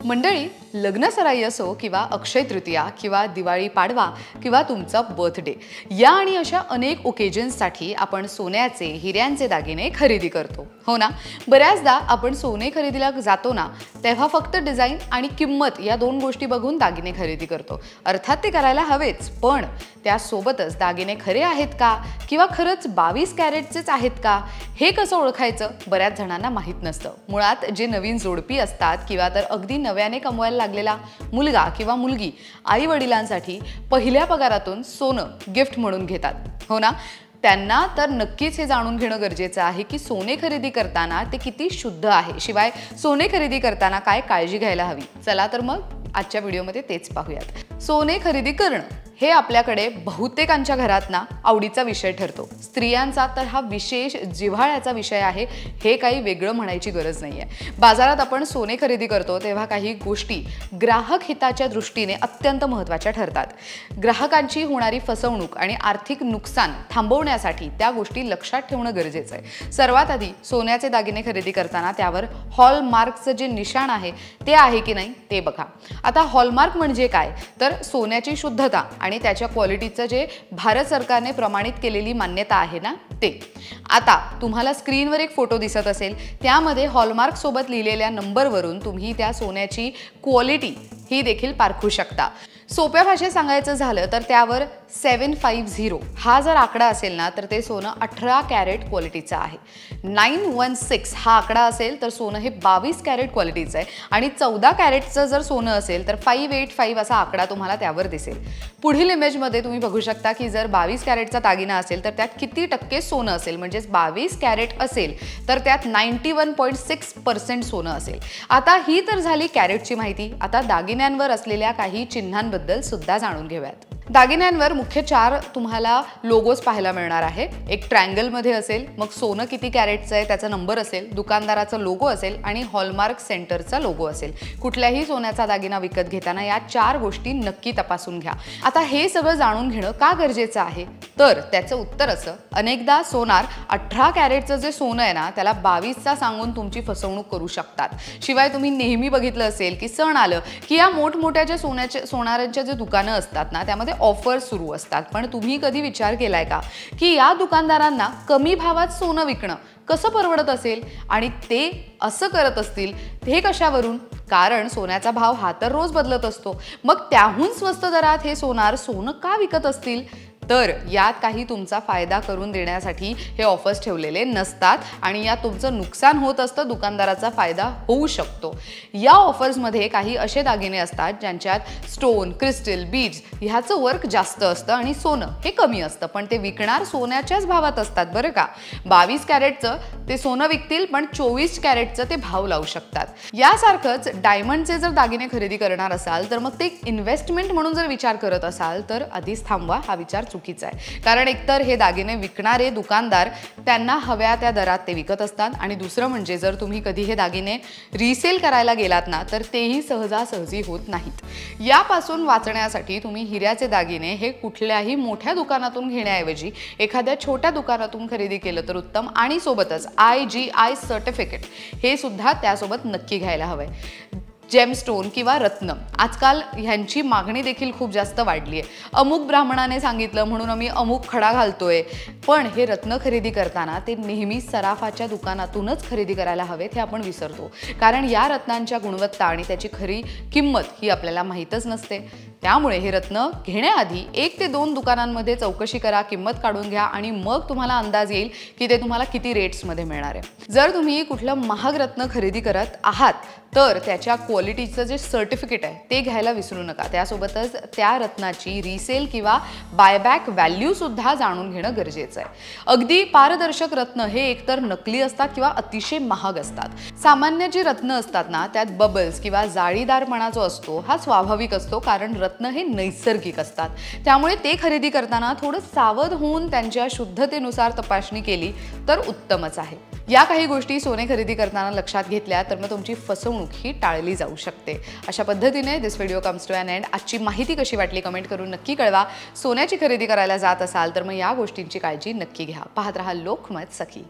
मंडळी, लग्नसराई असो किंवा अक्षय तृतीया किंवा दिवाळी पाडवा किंवा तुमचा बर्थडे या आणि अशा अनेक ओकेजन्ससाठी आपण सोन्याचे हिऱ्यांचे दागिने खरेदी करतो, हो ना? बऱ्याचदा आपण सोने खरेदीला जातो ना, तेव्हा फक्त डिझाईन आणि किंमत या दोन गोष्टी बघून दागिने खरेदी करतो. अर्थात ते करायला हवेच, पण त्यासोबतच दागिने खरे आहेत का किंवा खरंच 22 कॅरेटचेच आहेत का हे कसं ओळखायचं बऱ्याच जणांना माहीत नसतं. मुळात जे नवीन जोडपी असतात किंवा तर अगदी नव्याने कमवायला लागलेला मुलगा किंवा मुलगी आई वडिलांसाठी पहिल्या पगारातून सोनं गिफ्ट म्हणून घेतात, हो ना? त्यांना तर नक्कीच हे जाणून घेणं गरजेचं आहे की सोने खरेदी करताना ते किती शुद्ध आहे. शिवाय सोने खरेदी करताना काय काळजी घ्यायला हवी. चला तर मग आजच्या व्हिडिओमध्ये तेच पाहूयात. सोने खरेदी करणं हे आपल्याकडे बहुतेकांच्या घरात ना आवडीचा विषय ठरतो. स्त्रियांचा तर हा विशेष जिव्हाळ्याचा विषय आहे, हे काही वेगळं म्हणायची गरज नाहीये. बाजारात आपण सोने खरेदी करतो तेव्हा काही गोष्टी ग्राहक हिताच्या दृष्टीने अत्यंत महत्त्वाच्या ठरतात. ग्राहकांची होणारी फसवणूक आणि आर्थिक नुकसान थांबवण्यासाठी त्या गोष्टी लक्षात ठेवणं गरजेचं आहे. सर्वात आधी सोन्याचे दागिने खरेदी करताना त्यावर हॉलमार्कचं जे निशाण आहे ते आहे की नाही ते बघा. आता हॉलमार्क म्हणजे काय, तर सोन्याची शुद्धता आणि त्याच्या क्वालिटीचं जे भारत सरकारने प्रमाणित केलेली मान्यता आहे ना ते. आता तुम्हाला स्क्रीनवर एक फोटो दिसत असेल, त्यामध्ये हॉलमार्क सोबत लिहिलेल्या नंबरवरून तुम्ही त्या सोन्याची क्वालिटी ही देखील पारखू शकता. सोप्या भाषेत सांगायचं झालं तर त्यावर 750 हा जर आकडा असेल ना तर ते सोनं 18 कॅरेट क्वालिटीचं आहे. 916 हा आकडा असेल तर सोनं हे 22 कॅरेट क्वालिटीचं आहे आणि 14 कॅरेटचं जर सोनं असेल तर 585 असा आकडा तुम्हाला त्यावर दिसेल. पुढील इमेजमध्ये तुम्ही बघू शकता की जर 22 कॅरेटचा दागिना असेल तर त्यात किती टक्के सोनं असेल. म्हणजेच 22 कॅरेट असेल तर त्यात 91.6% सोनं असेल. आता ही तर झाली कॅरेटची माहिती. आता दागिन्यांवर असलेल्या काही चिन्हांबद्दल सुद्धा जाणून घेऊयात. दागिन्यांवर मुख्य 4 तुम्हाला लोगोज पाहायला मिळणार आहे. एक ट्रायंगलमध्ये असेल, मग सोनं किती कॅरेटचं आहे त्याचा नंबर असेल, दुकानदाराचा लोगो असेल आणि हॉलमार्क सेंटरचा लोगो असेल. कुठल्याही सोन्याचा दागिना विकत घेताना या 4 गोष्टी नक्की तपासून घ्या. आता हे सगळं जाणून घेणं का गरजेचं आहे, तर त्याचं उत्तर असं, अनेकदा सोनार 18 कॅरेटचं जे सोनं आहे ना त्याला 22चा सांगून तुमची फसवणूक करू शकतात. शिवाय तुम्ही नेहमी बघितलं असेल की सण आलं की या मोठमोठ्या ज्या सोनारांच्या जे दुकानं असतात ना त्यामध्ये ऑफर सुरू असतात. पण तुम्ही कधी विचार केलाय का की या दुकानदारांना कमी भावात सोनं विकणं कसं परवडत असेल आणि ते असं करत असतील हे कशावरून? कारण सोन्याचा भाव हा तर रोज बदलत असतो. मग त्याहून स्वस्त दरात हे सोनं का विकत असतील? तर यात काही तुमचा फायदा करून देण्यासाठी हे ऑफर्स ठेवलेले नसतात आणि यात तुमचं नुकसान होत असतं, दुकानदाराचा फायदा होऊ शकतो. या ऑफर्समध्ये काही असे दागिने असतात ज्यांच्यात स्टोन, क्रिस्टल, बीड्स ह्याचं वर्क जास्त असतं आणि सोनं हे कमी असतं, पण ते विकणार सोन्याच्याच भावात असतात बरं का. 22 कॅरेटचं ते सोनं विकतील पण 24 कॅरेटचं ते भाव लावू शकतात. यासारखंच डायमंडचे जर दागिने खरेदी करणार असाल तर मग ते इन्व्हेस्टमेंट म्हणून जर विचार करत असाल तर आधीच थांबवा. हा विचार चुकीचा आहे. कारण एकतर हे दागिने विकणारे दुकानदार त्यांना हव्या त्या दरात ते विकत असतात आणि दुसरं म्हणजे जर तुम्ही कधी हे दागिने रिसेल करायला गेलात ना तर तेही सहजासहजी होत नाहीत. यापासून वाचण्यासाठी तुम्ही हिऱ्याचे दागिने हे कुठल्याही मोठ्या दुकानातून घेण्याऐवजी एखाद्या छोट्या दुकानातून खरेदी केलं तर उत्तम. आणि सोबतच IGI सर्टिफिकेट हे सुद्धा त्यासोबत नक्की घ्यायला हवंय. जेमस्टोन किंवा रत्न आजकाल ह्यांची मागणी देखील खूप जास्त वाढली आहे. अमुक ब्राह्मणाने सांगितलं म्हणून आम्ही अमुक खडा घालतोय, पण हे रत्न खरेदी करताना ते नेहमी सराफाच्या दुकानातूनच खरेदी करायला हवेत हे आपण विसरतो. कारण या रत्नांच्या गुणवत्ता आणि त्याची खरी किंमत ही आपल्याला माहीतच नसते. त्यामुळे हे रत्न घेण्याआधी 1 ते 2 दुकानांमध्ये चौकशी करा, किंमत काढून घ्या आणि मग तुम्हाला अंदाज येईल की ते तुम्हाला किती रेट्समध्ये मिळणार आहे. जर तुम्ही कुठलं महाग रत्न खरेदी करत आहात तर त्याच्या क्वालिटीचं जे सर्टिफिकेट आहे ते घ्यायला विसरू नका. त्यासोबतच त्या रत्नाची रिसेल किंवा बायबॅक व्हॅल्यू सुद्धा जाणून घेणं गरजेचं आहे. अगदी पारदर्शक रत्न हे एकतर नकली असतात किंवा अतिशय महाग असतात. सामान्य जी रत्न असतात ना त्यात बबल्स किंवा जाळीदारपणा जो असतो हा स्वाभाविक असतो, कारण रत्न हे नैसर्गिक असतात. त्यामुळे ते खरेदी करताना थोडं सावध होऊन त्यांच्या शुद्धतेनुसार तपासणी केली तर उत्तमच आहे. या काही गोष्टी सोने खरेदी करताना लक्षात घेतल्या तर मग तुमची फसवणूक ही टाळली जाऊ शकते. अशा पद्धतीने this video comes to an end. आजची माहिती कशी वाटली कमेंट करून नक्की कळवा. सोन्याची खरेदी करायला जात असाल तर मग या गोष्टींची काळजी नक्की घ्या. पाहत रहा लोकमत सखी.